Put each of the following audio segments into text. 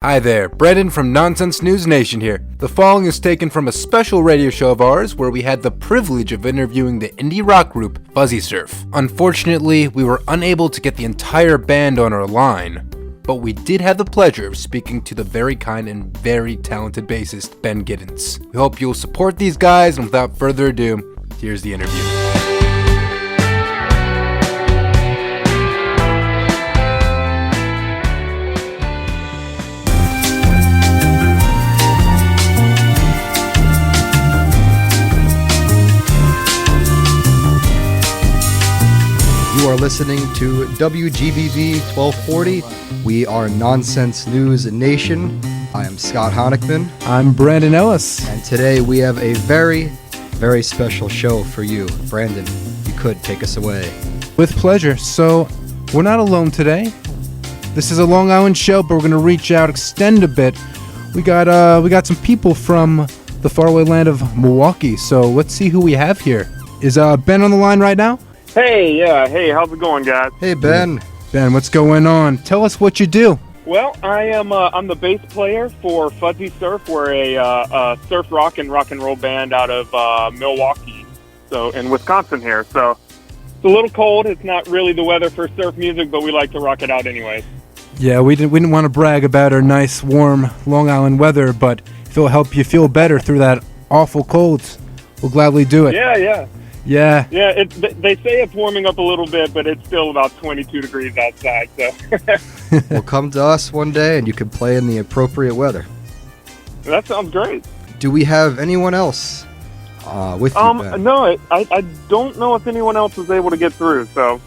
Hi there, Brendan from Nonsense News Nation here. The following is taken from a special radio show of ours where we had the privilege of interviewing the indie rock group Fuzzysurf. Unfortunately, we were unable to get the entire band on our line, but we did have the pleasure of speaking to the very kind and very talented bassist Ben Giddens. We hope you'll support these guys, and without further ado, here's the interview. You are listening to WGBB 1240. We are Nonsense News Nation. I am Scott Honickman. I'm Brandon Ellis. And today we have a very, very special show for you. Brandon, you could take us away. With pleasure. So, we're not alone today. This is a Long Island show, but we're going to reach out, extend a bit. We got some people from the faraway land of Milwaukee. So, let's see who we have here. Is Ben on the line right now? Hey, how's it going, guys? Hey, Ben. Ben, what's going on? Tell us what you do. Well, I'm the bass player for Fuzzysurf. We're a surf rock and roll band out of Milwaukee, so in Wisconsin here. So it's a little cold. It's not really the weather for surf music, but we like to rock it out anyways. Yeah, we didn't want to brag about our nice, warm Long Island weather, but if it'll help you feel better through that awful cold, we'll gladly do it. Yeah. Yeah. Yeah, they say it's warming up a little bit, but it's still about 22 degrees outside. So. Well, come to us one day and you can play in the appropriate weather. That sounds great. Do we have anyone else with you, Ben? No, I don't know if anyone else was able to get through, so.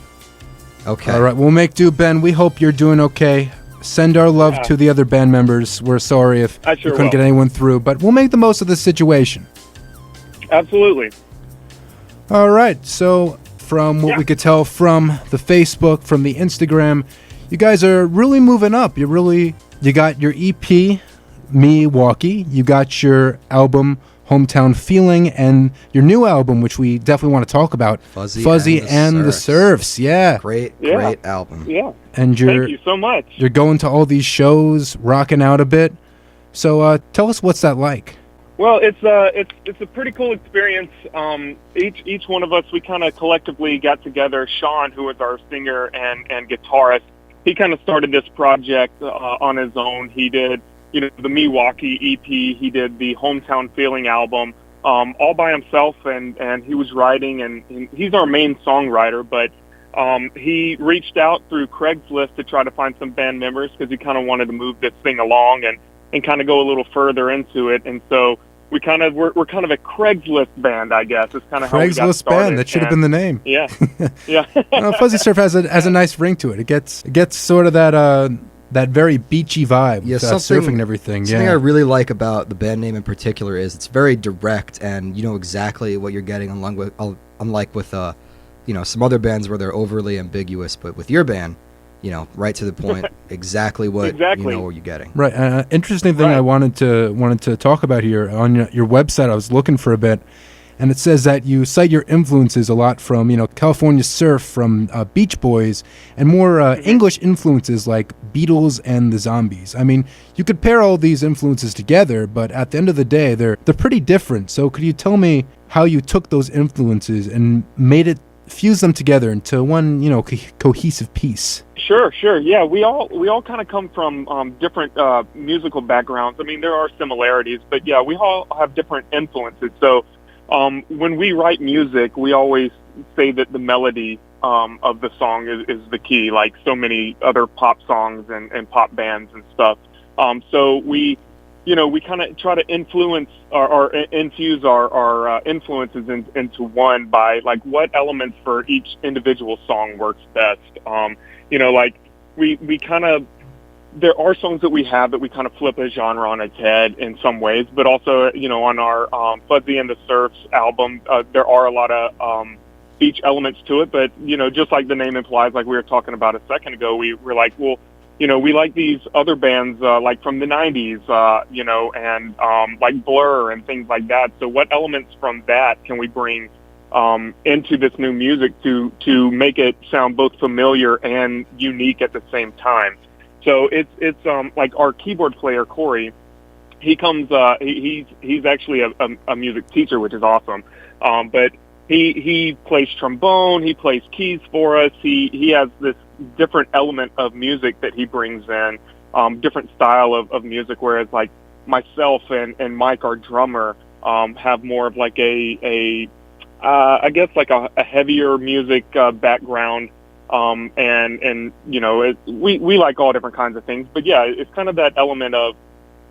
Okay. All right, we'll make do, Ben. We hope you're doing okay. Send our love to the other band members. We're sorry if we couldn't get anyone through, but we'll make the most of the situation. Absolutely. All right, so from what we could tell from the Facebook, from the Instagram, you guys are really moving up. You got your EP, Milwaukee, you got your album, Hometown Feeling, and your new album, which we definitely want to talk about, Fuzzy and the Surfs. Yeah. Great album. Yeah. And thank you so much. You're going to all these shows, rocking out a bit. So tell us what's that like? Well, it's a pretty cool experience. Each one of us, we kind of collectively got together. Sean, who is our singer and guitarist, he kind of started this project on his own. He did, the Milwaukee EP. He did the Hometown Feeling album, all by himself, and he was writing, and he's our main songwriter. But he reached out through Craigslist to try to find some band members because he kind of wanted to move this thing along and kind of go a little further into it. And so we're kind of a Craigslist band, I guess. It's kind of how we got started. Craigslist band, that should have been the name. Yeah. Yeah. Fuzzysurf has a nice ring to it. It gets sort of that very beachy vibe, yeah, surfing and everything. Something I really like about the band name in particular is it's very direct, and you know exactly what you're getting, unlike with some other bands where they're overly ambiguous, but with your band, right to the point, exactly what you know what you're getting. Right. Interesting thing I wanted to talk about here on your website. I was looking for a bit, and it says that you cite your influences a lot from California surf, from Beach Boys, and more English influences like Beatles and the Zombies. I mean, you could pair all these influences together, but at the end of the day, they're pretty different. So could you tell me how you took those influences and fuse them together into one, cohesive piece? Sure. Yeah, we all kind of come from different musical backgrounds. I mean, there are similarities, but yeah, we all have different influences. So when we write music, we always say that the melody of the song is the key, like so many other pop songs and pop bands and stuff. So we kind of try to influence or infuse our influences into one by like what elements for each individual song works best. Like we kind of, there are songs that we have that we kind of flip a genre on its head in some ways, but also, on our Fuzzy and the Surfs album, there are a lot of beach elements to it, but, just like the name implies, like we were talking about a second ago, we're like, well, we like these other bands like from the 90s, and like Blur and things like that. So what elements from that can we bring into this new music to make it sound both familiar and unique at the same time? So it's like our keyboard player Corey. He comes. He's actually a music teacher, which is awesome. But he plays trombone. He plays keys for us. He has this different element of music that he brings in, different style of music. Whereas like myself and Mike, our drummer, have more of like I guess like a heavier music background. And you know, we like all different kinds of things. But yeah, it's kind of that element of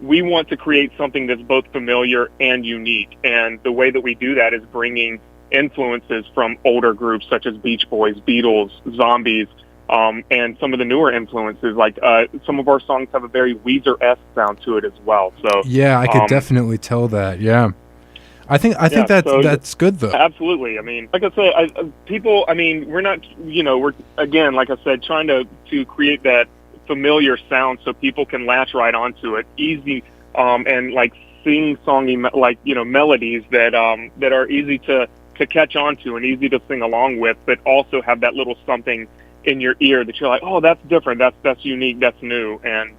we want to create something that's both familiar and unique. And the way that we do that is bringing influences from older groups such as Beach Boys, Beatles, Zombies, and some of the newer influences. Like some of our songs have a very Weezer-esque sound to it as well. So yeah, I could definitely tell that. Yeah. I think that's good though. Absolutely. I mean, like I said, people. I mean, we're not. You know, we're again, like I said, trying to create that familiar sound so people can latch right onto it, easy, and like sing-songy, like melodies that are easy to catch on to and easy to sing along with, but also have that little something in your ear that you're like, oh, that's different, that's unique, that's new, and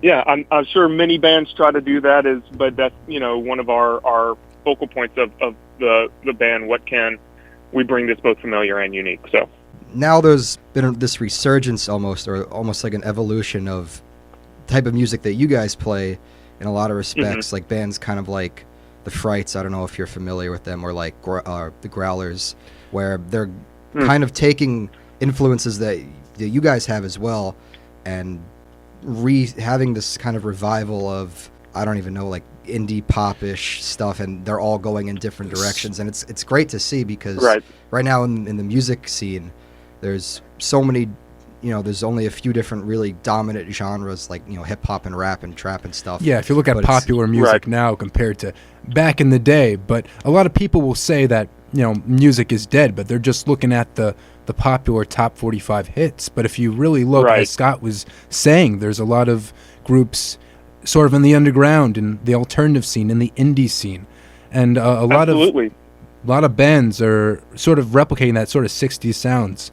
yeah, I'm sure many bands try to do that, but that's one of our focal points of the band. What can we bring that's both familiar and unique? So now there's been this resurgence almost like an evolution of type of music that you guys play in a lot of respects, like bands kind of like the Frights. I don't know if you're familiar with them, or like the Growlers, where they're kind of taking influences that you guys have as well and having this kind of revival of, I don't even know, like indie pop-ish stuff, and they're all going in different directions, and it's great to see, because right now in the music scene there's so many, there's only a few different really dominant genres, like hip-hop and rap and trap and stuff. Yeah, if you look at popular music now compared to back in the day, but a lot of people will say that music is dead, but they're just looking at the popular top 45 hits. But if you really look, as Scott was saying, there's a lot of groups sort of in the underground, in the alternative scene, in the indie scene, and a lot of bands are sort of replicating that sort of 60s sounds,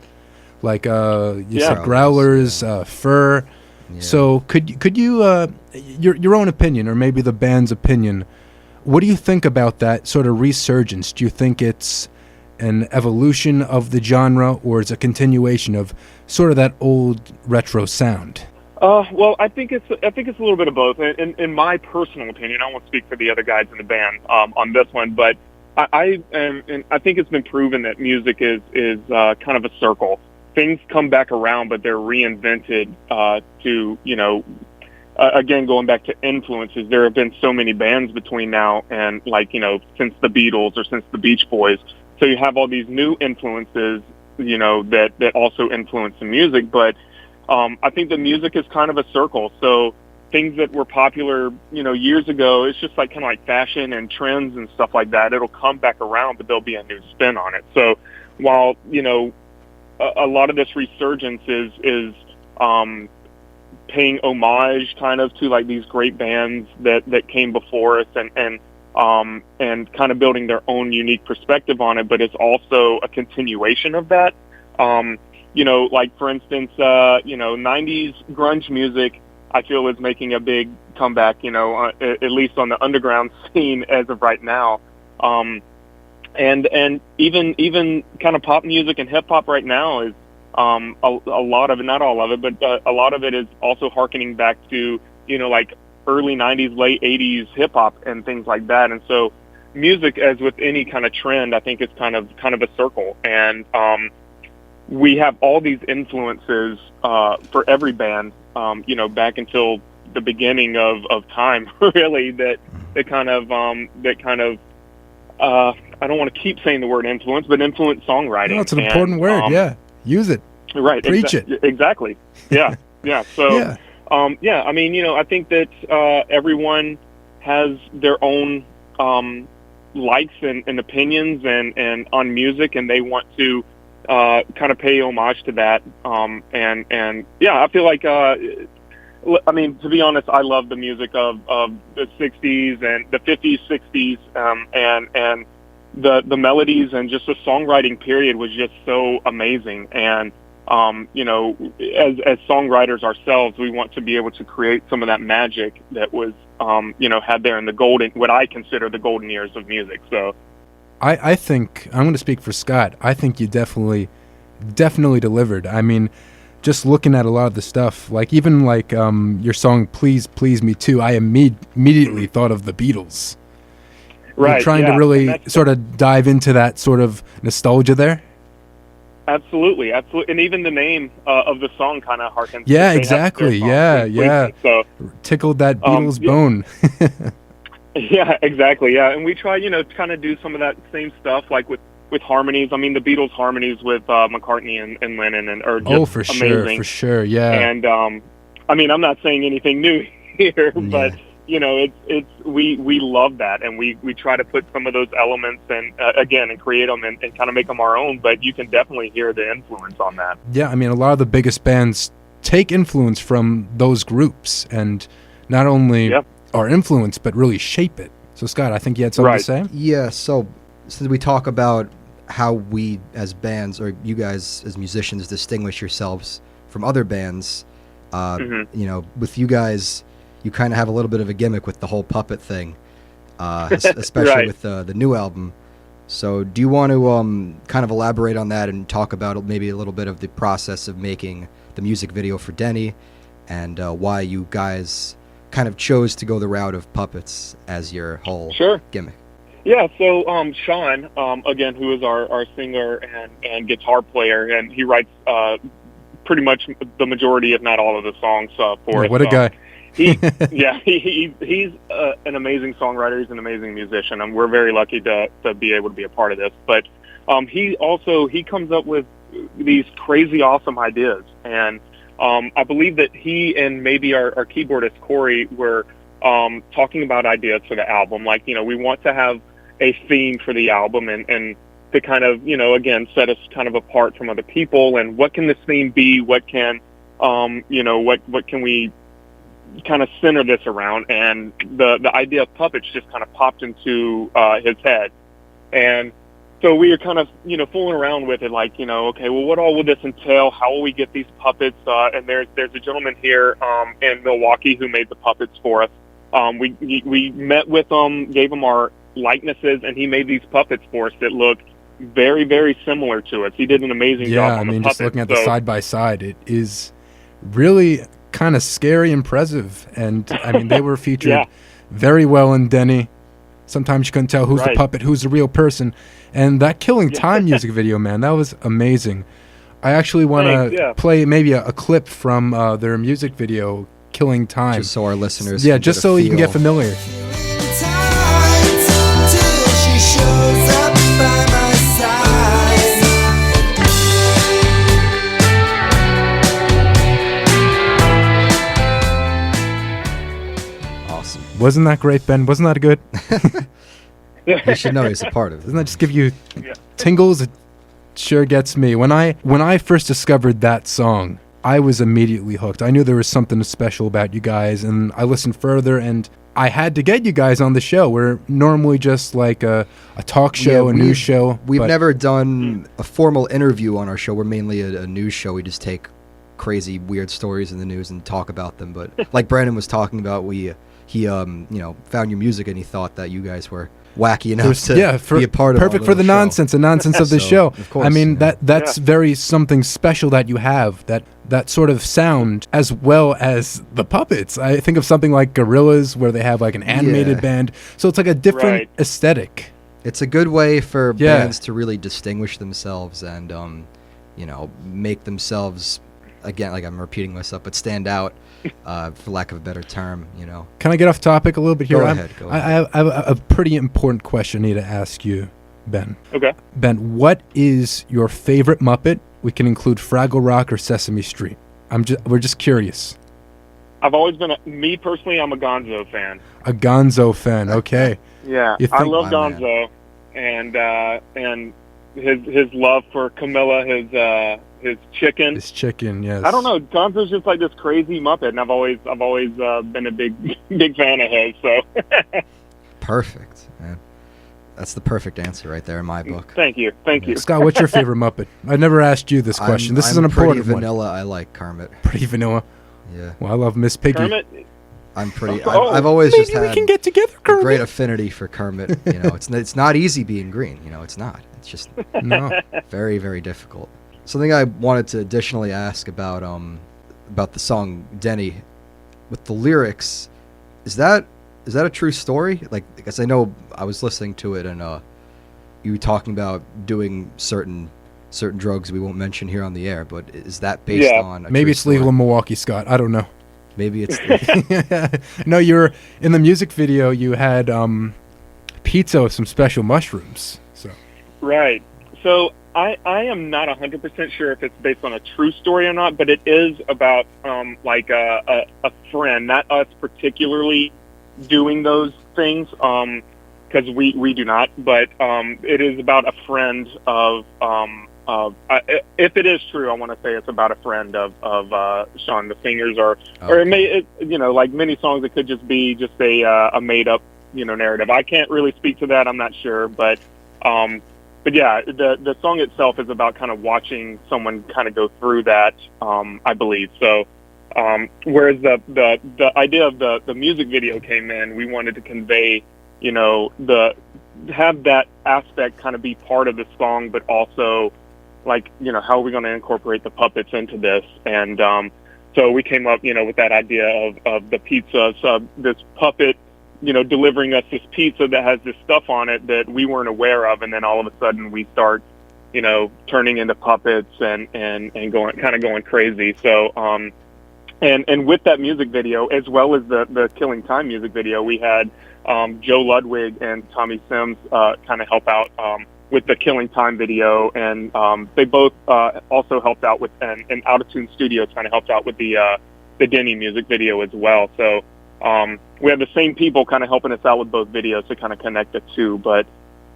like you said, Growlers, Fur. Yeah. So could you your own opinion, or maybe the band's opinion, what do you think about that sort of resurgence? Do you think it's an evolution of the genre, or is it a continuation of sort of that old retro sound? Well, I think it's a little bit of both. In my personal opinion, I won't speak for the other guys in the band on this one, but I think it's been proven that music is kind of a circle. Things come back around, but they're reinvented to again, going back to influences. There have been so many bands between now and since the Beatles or since the Beach Boys. So you have all these new influences, that also influence the music, but I think the music is kind of a circle. So things that were popular, years ago, it's just kind of like fashion and trends and stuff like that. It'll come back around, but there'll be a new spin on it. So while, a lot of this resurgence is paying homage kind of to like these great bands that came before us and kind of building their own unique perspective on it, but it's also a continuation of that. Like for instance, 90s grunge music, I feel is making a big comeback, at least on the underground scene as of right now. And even kind of pop music and hip hop right now is, a lot of it, not all of it, but a lot of it is also hearkening back to, like early 90s, late 80s hip hop and things like that. And so music, as with any kind of trend, I think is kind of a circle. And, we have all these influences for every band, back until the beginning of time, really. That kind of I don't want to keep saying the word influence, but influence songwriting. No, it's an important word. Yeah, use it. Right. Preach it. Exactly. Yeah. Yeah. So yeah. I mean, I think that everyone has their own likes and opinions and on music, and they want to kind of pay homage to that. And yeah, I feel like, I mean, to be honest, I love the music of the 60s and the 50s, 60s, and the melodies and just the songwriting period was just so amazing. And you know, as songwriters ourselves, we want to be able to create some of that magic that was, you know, had there in what I consider the golden years of music. So I think, I'm going to speak for Scott, I think you definitely delivered. I mean, just looking at a lot of the stuff, like even like your song Please Please Me Too, I immediately thought of the Beatles. Right. You're trying to really sort of dive into that sort of nostalgia there. Absolutely. And even the name of the song kind of harkens. Yeah, exactly. Yeah. So tickled that Beatles bone. Yeah, exactly. Yeah, and we try, you know, to kind of do some of that same stuff, like with harmonies. I mean, the Beatles harmonies with McCartney and Lennon are just amazing. For sure, yeah. And I mean, I'm not saying anything new here, but you know, we love that, and we try to put some of those elements and create them and kind of make them our own. But you can definitely hear the influence on that. Yeah, I mean, a lot of the biggest bands take influence from those groups, and not only are influence, but really shape it. So, Scott, I think you had something to say? Yeah, so since we talk about how we as bands, or you guys as musicians, distinguish yourselves from other bands, you know, with you guys, you kind of have a little bit of a gimmick with the whole puppet thing, especially with the new album. So do you want to kind of elaborate on that and talk about maybe a little bit of the process of making the music video for Denny, and why you guys kind of chose to go the route of puppets as your whole gimmick? Yeah, so Sean, again, who is our singer and guitar player, and he writes pretty much the majority, if not all, of the songs for us. What a guy. He's an amazing songwriter. He's an amazing musician, and we're very lucky to be able to be a part of this. But he comes up with these crazy awesome ideas, and I believe that he and maybe our keyboardist Corey were talking about ideas for the album. Like, you know, we want to have a theme for the album, and to kind of, you know, again, set us kind of apart from other people. And what can this theme be? What can, you know, what can we kind of center this around? And the idea of puppets just kind of popped into his head. And so we were kind of, you know, fooling around with it, like, you know, okay, well, what all will this entail? How will we get these puppets? And there's a gentleman here in Milwaukee who made the puppets for us. We met with him, gave him our likenesses, and he made these puppets for us that look very, very similar to us. He did an amazing job on the puppets. Yeah, I mean, just looking at the side by side, it is really kind of scary, impressive, and I mean, they were featured very well in Denny. Sometimes you couldn't tell who's the puppet, who's the real person. And that Killing Time music video, man, that was amazing. I actually want to play maybe a clip from their music video, Killing Time. Just so our listeners just so you can get familiar. Awesome. Wasn't that great, Ben? Wasn't that good? You should know he's a part of it. Doesn't that just give you tingles? It sure gets me. When I first discovered that song, I was immediately hooked. I knew there was something special about you guys, and I listened further, and I had to get you guys on the show. We're normally just like a talk show, a news show. We've never done a formal interview on our show. We're mainly a news show. We just take crazy, weird stories in the news and talk about them. But like Brandon was talking about, he you know, found your music and he thought that you guys were wacky enough to be a part of it. Perfect for the nonsense of the show. Of course, I mean, that's very something special that you have, that sort of sound, as well as the puppets. I think of something like Gorillaz, where they have like an animated band, so it's like a different aesthetic. It's a good way for bands to really distinguish themselves and you know, make themselves, again, like I'm repeating myself, but stand out, for lack of a better term, you know. Can I get off topic a little bit here? Go ahead. I have a pretty important question I need to ask you, Ben. Okay. Ben, what is your favorite Muppet? We can include Fraggle Rock or Sesame Street. We're just curious. I've always been me personally, I'm a Gonzo fan. A Gonzo fan, okay. Yeah, I love Gonzo, and his love for Camilla, his chicken. His chicken, yes. I don't know. Gonzo's just like this crazy Muppet, and I've always been a big fan of his. So perfect, man. That's the perfect answer right there in my book. Thank you. Scott, what's your favorite Muppet? I never asked you this question. This is an important pretty vanilla. I like Kermit. Pretty vanilla. Yeah. Well, I love Miss Piggy. Kermit? I'm pretty. I've always Maybe just had we can get together, a Kermit. great affinity for Kermit. You know, it's not easy being green. You know, it's not. It's just No. very, very difficult. Something I wanted to additionally ask about the song Denny, with the lyrics, is that a true story? Like, because I know I was listening to it and you were talking about doing certain drugs we won't mention here on the air, but is that based on? Maybe true it's legal story? in Milwaukee, Scott. I don't know. Maybe it's. No, you're in the music video. You had pizza with some special mushrooms. So Right. So I am not 100% sure if it's based on a true story or not, but it is about like a friend, not us particularly doing those things, because we do not. But it is about a friend of if it is true, I want to say it's about a friend of Sean. The singers or it may like many songs, it could just be a made up narrative. I can't really speak to that. I'm not sure, but yeah, the song itself is about kind of watching someone kind of go through that, I believe. So, whereas the idea of the music video came in, we wanted to convey, have that aspect kind of be part of the song, but also, like, how are we going to incorporate the puppets into this? And so we came up, with that idea of the pizza, so this puppet, delivering us this pizza that has this stuff on it that we weren't aware of, and then all of a sudden we start, turning into puppets and going crazy. So, and with that music video, as well as the Killing Time music video, we had Joe Ludwig and Tommy Sims kind of help out with the Killing Time video, and they both also helped out with an out-of-tune studio, kind of helped out with the Denny music video as well. So. We have the same people kind of helping us out with both videos to kind of connect the two, but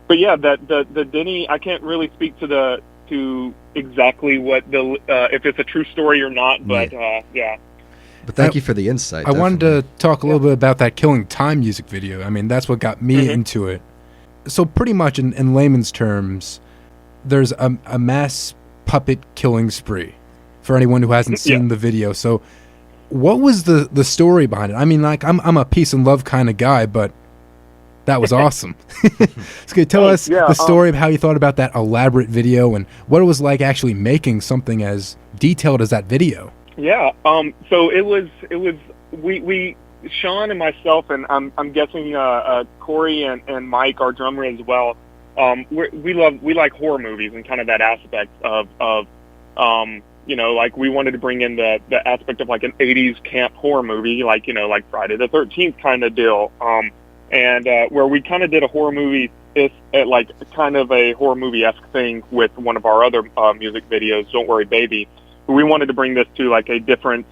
yeah, the Denny, I can't really speak to exactly what if it's a true story or not, but yeah. But thank you for the insight. I wanted to talk a little bit about that Killing Time music video. I mean, that's what got me into it. So pretty much in layman's terms, there's a mass puppet killing spree for anyone who hasn't seen the video. So what was the story behind it? I mean, like, I'm a peace and love kind of guy, but that was awesome. So can you tell us the story of how you thought about that elaborate video and what it was like actually making something as detailed as that video? Yeah. So it was we Sean and myself, and I'm guessing Corey and Mike, our drummer as well. We like horror movies and kind of that aspect of like we wanted to bring in the aspect of like an 80s camp horror movie, like, like Friday the 13th kind of deal. And where we kind of did a horror movie, like kind of a horror movie-esque thing with one of our other music videos, Don't Worry Baby. We wanted to bring this to like a different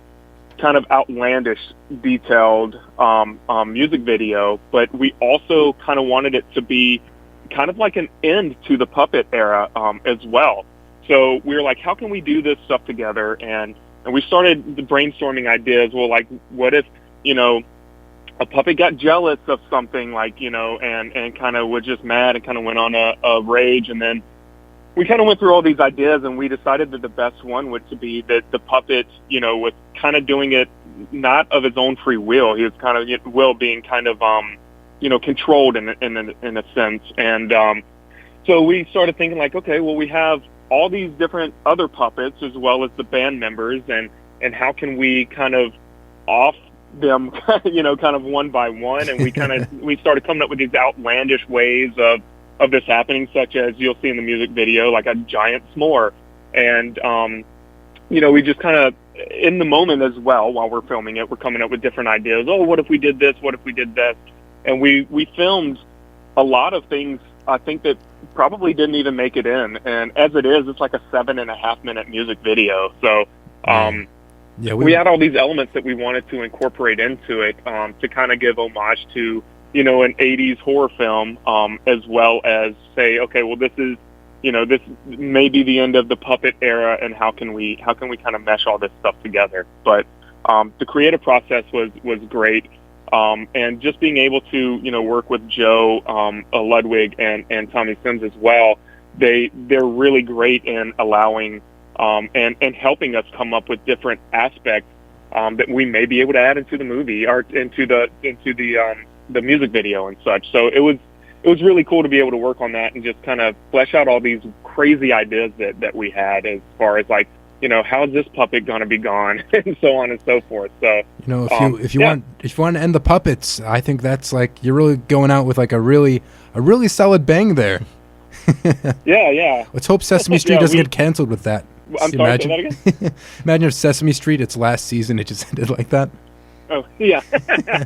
kind of outlandish, detailed music video, but we also kind of wanted it to be kind of like an end to the puppet era as well. So we were like, how can we do this stuff together? And we started brainstorming ideas. Well, like, what if, a puppet got jealous of something, like, and kind of was just mad and kind of went on a rage. And then we kind of went through all these ideas, and we decided that the best one would to be that the puppet, was kind of doing it not of his own free will. He was kind of being kind of, controlled in a sense. And so we started thinking like, okay, well, we have all these different other puppets as well as the band members, and how can we kind of off them, kind of one by one, and we started coming up with these outlandish ways of this happening, such as you'll see in the music video, like a giant s'more, and we just kind of in the moment as well while we're filming it, we're coming up with different ideas. Oh, what if we did this? What if we did this? And we filmed a lot of things, I think, that probably didn't even make it in, and as it is, it's like a 7.5 minute music video. So we had all these elements that we wanted to incorporate into it to kind of give homage to an 80s horror film, as well as say, okay, well, this is this may be the end of the puppet era, and how can we kind of mesh all this stuff together? But the creative process was great. And just being able to, work with Joe Ludwig and Tommy Sims as well, they're really great in allowing and helping us come up with different aspects that we may be able to add into the movie or into the music video and such. So it was really cool to be able to work on that and just kind of flesh out all these crazy ideas that we had as far as like, how's this puppet gonna be gone and so on and so forth. So if you want to end the puppets, I think that's like you're really going out with like a really solid bang there. Yeah. Let's hope Sesame Street doesn't get canceled with that. I'm sorry, say that again? Imagine if Sesame Street, its last season, it just ended like that. Oh, yeah.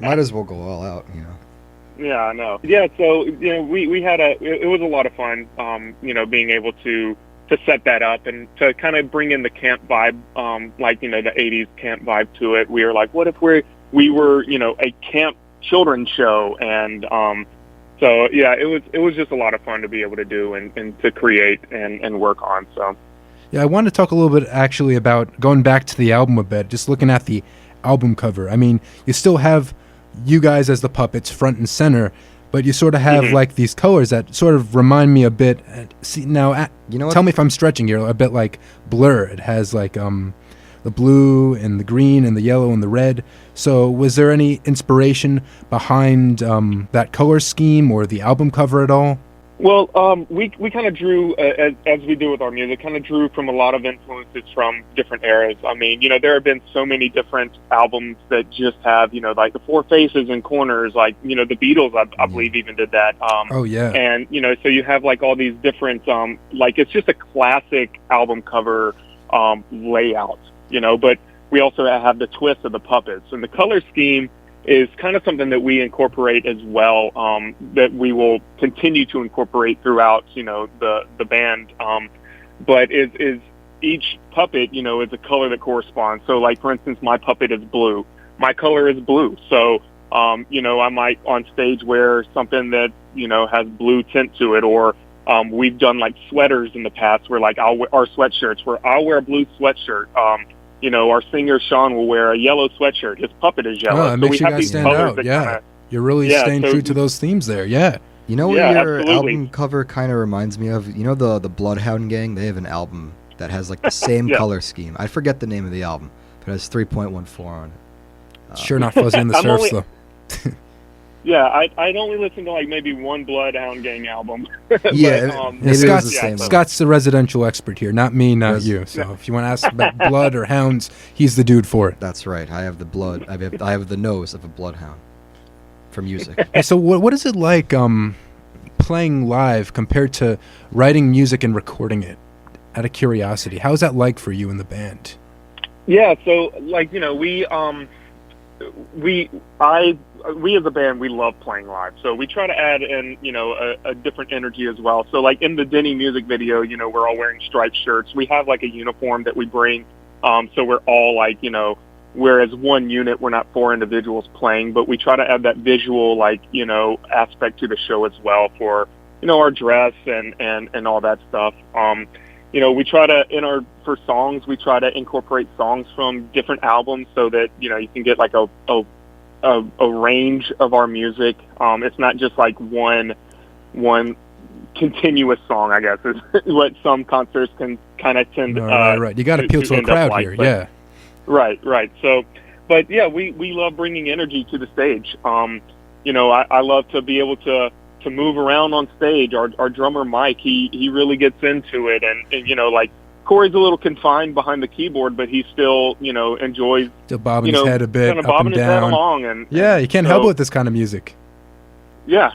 Might as well go all out, Yeah, I know. Yeah, so, we had it was a lot of fun, being able to set that up and to kind of bring in the camp vibe, like, the 80s camp vibe to it. We were like, what if we were, a camp children's show? And so, yeah, it was just a lot of fun to be able to do and to create and work on, so. Yeah, I wanted to talk a little bit actually about going back to the album a bit, just looking at the album cover. I mean, you still have you guys as the puppets front and center, but you sort of have like these colors that sort of remind me a bit. See, now, tell me if I'm stretching here, a bit like Blur. It has like the blue and the green and the yellow and the red. So was there any inspiration behind that color scheme or the album cover at all? Well, we kind of drew, as we do with our music, kind of drew from a lot of influences from different eras. I mean, there have been so many different albums that just have, like the Four Faces and Corners, like, the Beatles, I believe, even did that. Oh, yeah. And, so you have like all these different, like it's just a classic album cover layout, but we also have the twist of the puppets. And the color scheme is kind of something that we incorporate as well, that we will continue to incorporate throughout, the band. But is each puppet, is a color that corresponds. So, like, for instance, my puppet is blue. My color is blue. So, I might on stage wear something that, has blue tint to it. Or we've done, like, sweaters in the past where, like, our sweatshirts, where I'll wear a blue sweatshirt. Our singer Sean will wear a yellow sweatshirt. His puppet is yellow. Oh, that makes you guys stand out. Yeah, you're really staying true to those themes there. Yeah. You know what your album cover kind of reminds me of? The Bloodhound Gang? They have an album that has like the same color scheme. I forget the name of the album, but it has 3.14 on it. Sure not Fuzzy and the Surfs, though. Yeah, I'd only listen to like maybe one Bloodhound Gang album. Yeah, Scott's the residential expert here, not me, not you. So if you want to ask about blood or hounds, he's the dude for it. That's right. I have the blood. I have the nose of a bloodhound for music. So what is it like playing live compared to writing music and recording it? Out of curiosity, how is that like for you in the band? Yeah, so like we as a band, we love playing live. So we try to add in, a different energy as well. So like in the Denny music video, we're all wearing striped shirts. We have like a uniform that we bring. So we're all like, whereas one unit, we're not four individuals playing, but we try to add that visual, like, aspect to the show as well for, our dress and all that stuff. We try to, for songs, we try to incorporate songs from different albums so that, you can get like a range of our music. It's not just like one continuous song, I guess, is what some concerts can kind of tend to. Right. You got to appeal to a crowd here, yeah. Right. So, but yeah, we love bringing energy to the stage. I love to be able to move around on stage. Our drummer Mike, he really gets into it, and like Corey's a little confined behind the keyboard, but he still enjoys still bobbing his head a bit, kind of bobbing his head along, and you can't help it with this kind of music. Yeah,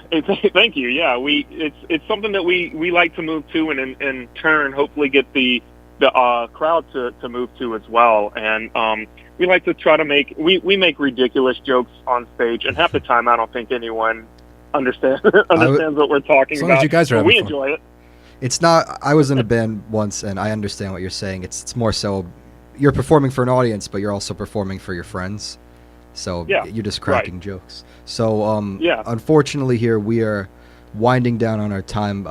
thank you. Yeah, it's something that we like to move to, and in turn, hopefully get the crowd to move to as well. And we like to try to make we make ridiculous jokes on stage, and half the time I don't think anyone understands what we're talking as long about. As you guys are having we fun. Enjoy it. It's not. I was in a band once, and I understand what you're saying. It's more so you're performing for an audience, but you're also performing for your friends. So you're just cracking jokes. So unfortunately, here we are winding down on our time.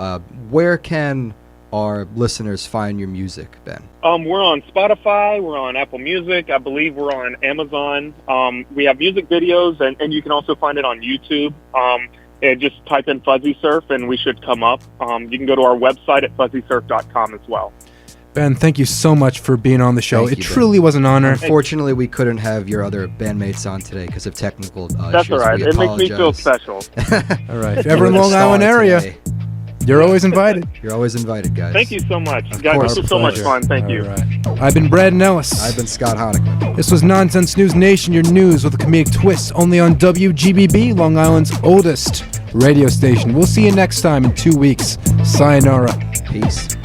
Where can our listeners find your music, Ben? We're on Spotify, we're on Apple Music, I believe we're on Amazon. We have music videos, and you can also find it on YouTube. And just type in Fuzzysurf, and we should come up. You can go to our website at fuzzysurf.com as well. Ben, thank you so much for being on the show. Thank It you, Ben. truly was an honor. Unfortunately, we couldn't have your other bandmates on today because of technical That's issues. all right. We It makes me feel apologize. special. All right. If ever in Long Island area, Today. you're always invited. You're always invited, guys. Thank you so much. Of Guys, course, this was so much pleasure. fun. Thank you. All right. I've been Brad Nellis. I've been Scott Honickman. This was Nonsense News Nation, your news with a comedic twist, only on WGBB, Long Island's oldest radio station. We'll see you next time in 2 weeks. Sayonara. Peace.